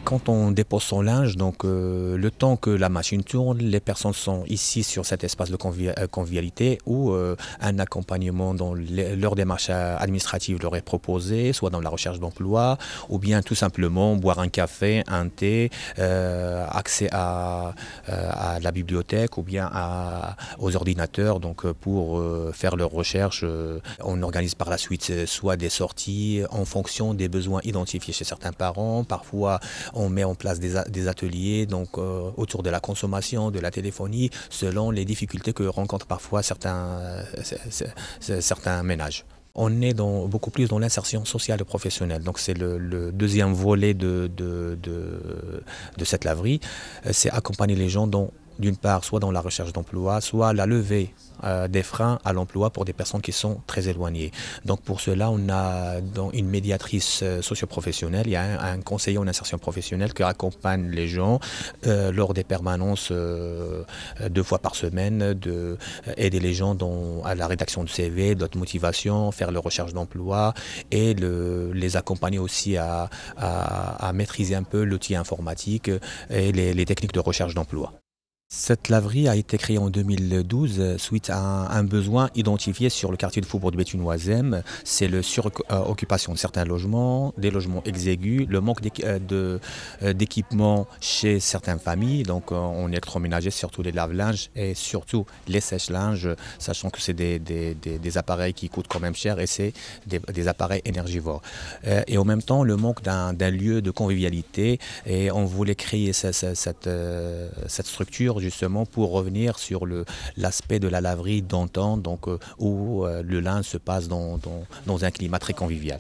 Quand on dépose son linge, donc le temps que la machine tourne, les personnes sont ici sur cet espace de convivialité où un accompagnement dans leur démarche administrative leur est proposé, soit dans la recherche d'emploi, ou bien tout simplement boire un café, un thé, accès à la bibliothèque ou bien aux ordinateurs donc, pour faire leurs recherches. On organise par la suite soit des sorties en fonction des besoins identifiés chez certains parents, parfois on met en place des ateliers donc, autour de la consommation, de la téléphonie, selon les difficultés que rencontrent parfois certains ménages. On est beaucoup plus dans l'insertion sociale et professionnelle. Donc c'est le deuxième volet de cette laverie. C'est accompagner les gens d'une part, soit dans la recherche d'emploi, soit la levée des freins à l'emploi pour des personnes qui sont très éloignées. Donc pour cela, on a une médiatrice socioprofessionnelle, il y a un conseiller en insertion professionnelle qui accompagne les gens lors des permanences 2 fois par semaine, aider les gens à la rédaction de CV, d'autres motivations, faire leur recherche d'emploi et les accompagner aussi à maîtriser un peu l'outil informatique et les techniques de recherche d'emploi. Cette laverie a été créée en 2012 suite à un besoin identifié sur le quartier de Faubourg de Béthune-Oisem. C'est la suroccupation de certains logements, des logements exigus, le manque d'équipement chez certaines familles, donc en électroménager, surtout les lave-linges et surtout les sèche-linges, sachant que c'est des appareils qui coûtent quand même cher et c'est des appareils énergivores. Et en même temps, le manque d'un lieu de convivialité et on voulait créer cette structure justement pour revenir sur l'aspect de la laverie d'antan, donc où le linge se passe dans un climat très convivial.